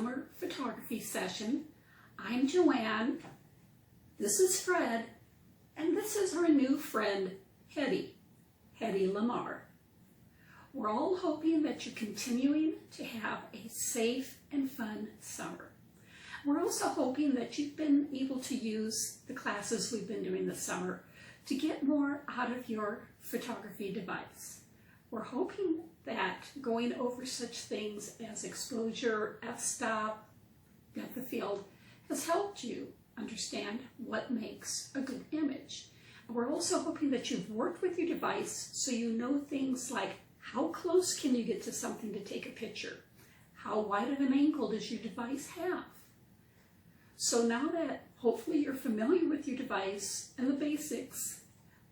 summer photography session. I'm JoAnne, this is Fred, and this is our new friend, Hetty Lamar. We're all hoping that you're continuing to have a safe and fun summer. We're also hoping that you've been able to use the classes we've been doing this summer to get more out of your photography device. We're hoping that going over such things as exposure, f-stop, depth of field has helped you understand what makes a good image. We're also hoping that you've worked with your device so you know things like how close can you get to something to take a picture? How wide of an angle does your device have? So now that hopefully you're familiar with your device and the basics,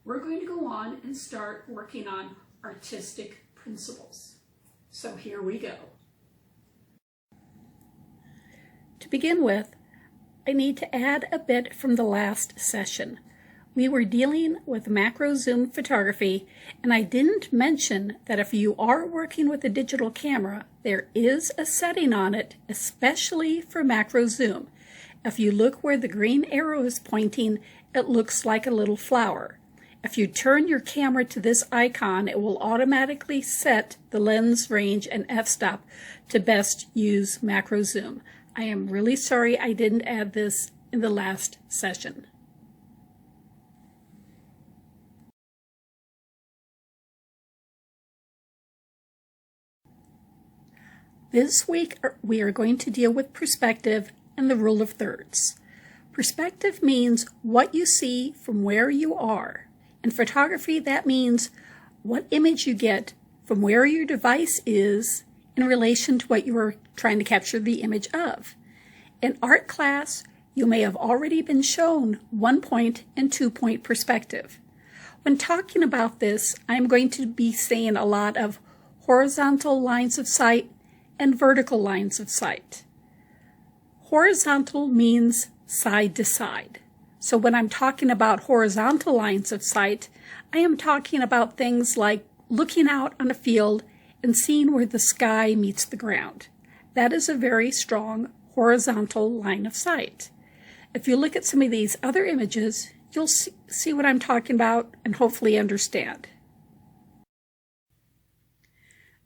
we're going to go on and start working on artistic principles. So here we go. To begin with, I need to add a bit from the last session. We were dealing with macro zoom photography, and I didn't mention that if you are working with a digital camera, there is a setting on it, especially for macro zoom. If you look where the green arrow is pointing, it looks like a little flower. If you turn your camera to this icon, it will automatically set the lens range and f-stop to best use macro zoom. I am really sorry I didn't add this in the last session. This week we are going to deal with perspective and the rule of thirds. Perspective means what you see from where you are. In photography, that means what image you get from where your device is in relation to what you are trying to capture the image of. In art class, you may have already been shown 1-point and 2-point perspective. When talking about this, I'm going to be saying a lot of horizontal lines of sight and vertical lines of sight. Horizontal means side to side. So when I'm talking about horizontal lines of sight, I am talking about things like looking out on a field and seeing where the sky meets the ground. That is a very strong horizontal line of sight. If you look at some of these other images, you'll see what I'm talking about and hopefully understand.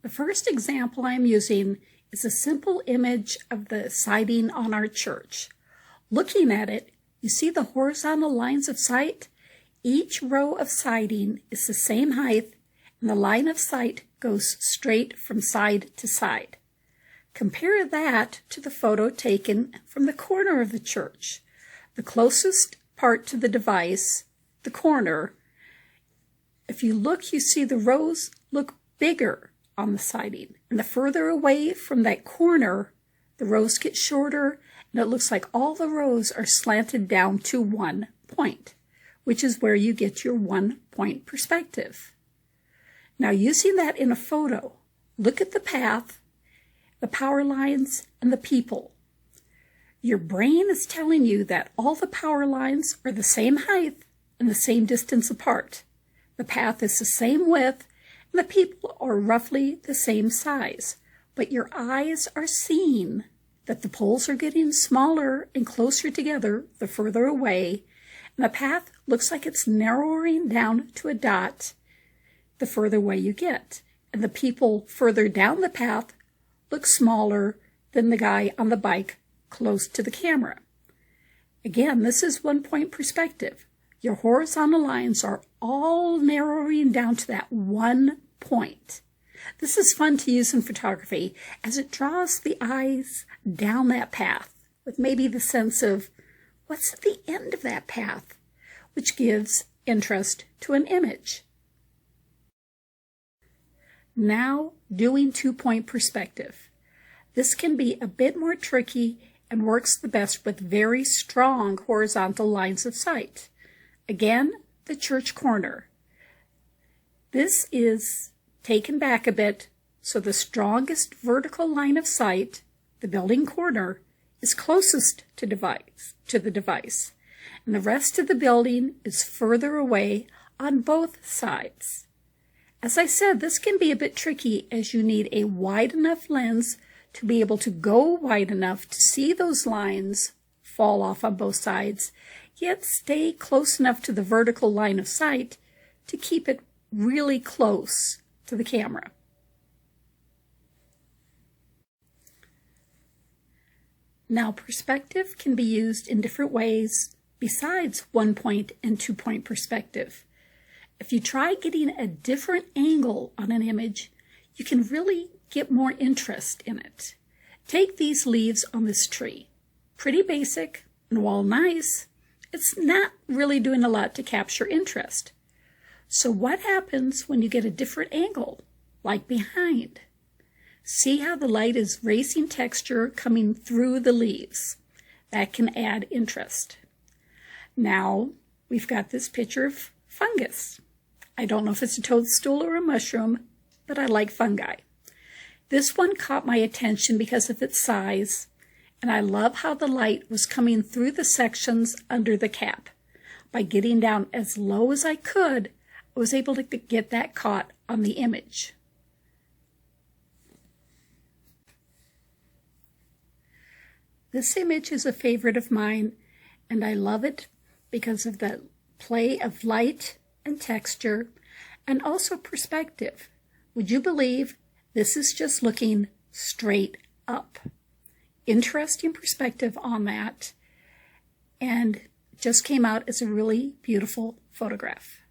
The first example I'm using is a simple image of the siding on our church. Looking at it, you see the horizontal lines of sight? Each row of siding is the same height, and the line of sight goes straight from side to side. Compare that to the photo taken from the corner of the church. The closest part to the device, the corner, if you look, you see the rows look bigger on the siding. And the further away from that corner, the rows get shorter, and it looks like all the rows are slanted down to 1 point, which is where you get your 1-point perspective. Now, using that in a photo, look at the path, the power lines, and the people. Your brain is telling you that all the power lines are the same height and the same distance apart. The path is the same width, and the people are roughly the same size. But your eyes are seeing that the poles are getting smaller and closer together the further away, and the path looks like it's narrowing down to a dot the further away you get. And the people further down the path look smaller than the guy on the bike close to the camera. Again, this is 1-point perspective. Your horizontal lines are all narrowing down to that 1 point. This is fun to use in photography as it draws the eyes down that path with maybe the sense of what's at the end of that path, which gives interest to an image. Now, doing 2-point perspective. This can be a bit more tricky and works the best with very strong horizontal lines of sight. Again, the church corner. This is taken back a bit, so the strongest vertical line of sight, the building corner, is closest to the device, and the rest of the building is further away on both sides. As I said, this can be a bit tricky as you need a wide enough lens to be able to go wide enough to see those lines fall off on both sides, yet stay close enough to the vertical line of sight to keep it really close to the camera. Now, perspective can be used in different ways besides 1-point and 2-point perspective. If you try getting a different angle on an image, you can really get more interest in it. Take these leaves on this tree. Pretty basic, and while nice, it's not really doing a lot to capture interest. So what happens when you get a different angle, like behind? See how the light is racing texture coming through the leaves. That can add interest. Now we've got this picture of fungus. I don't know if it's a toadstool or a mushroom, but I like fungi. This one caught my attention because of its size, and I love how the light was coming through the sections under the cap. By getting down as low as I could, I was able to get that caught on the image. This image is a favorite of mine, and I love it because of the play of light and texture, and also perspective. Would you believe this is just looking straight up? Interesting perspective on that, and just came out as a really beautiful photograph.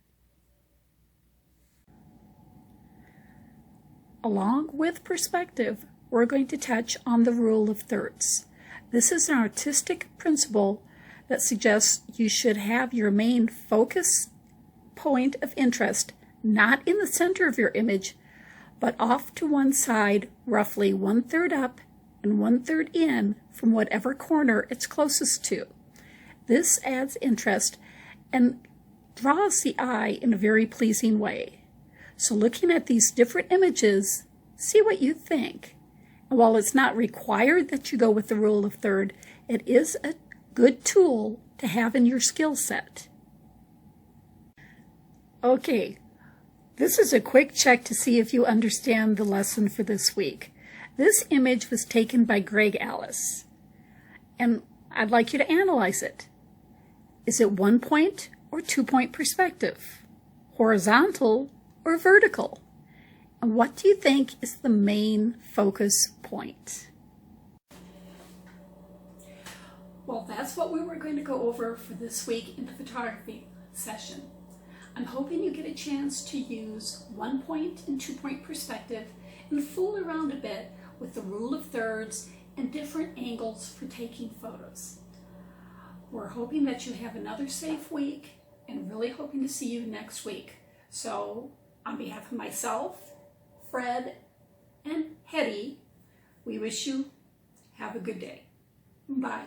Along with perspective, we're going to touch on the rule of thirds. This is an artistic principle that suggests you should have your main focus point of interest not in the center of your image, but off to one side, roughly 1/3 up and 1/3 in from whatever corner it's closest to. This adds interest and draws the eye in a very pleasing way. So looking at these different images, see what you think. And while it's not required that you go with the rule of third, it is a good tool to have in your skill set. Okay, this is a quick check to see if you understand the lesson for this week. This image was taken by Greg Alice, and I'd like you to analyze it. Is it 1-point or 2-point perspective? Horizontal or vertical? And what do you think is the main focus point? Well, that's what we were going to go over for this week in the photography session. I'm hoping you get a chance to use 1-point and 2-point perspective and fool around a bit with the rule of thirds and different angles for taking photos. We're hoping that you have another safe week and really hoping to see you next week. So on behalf of myself, Fred, and Hetty, we wish you have a good day. Bye.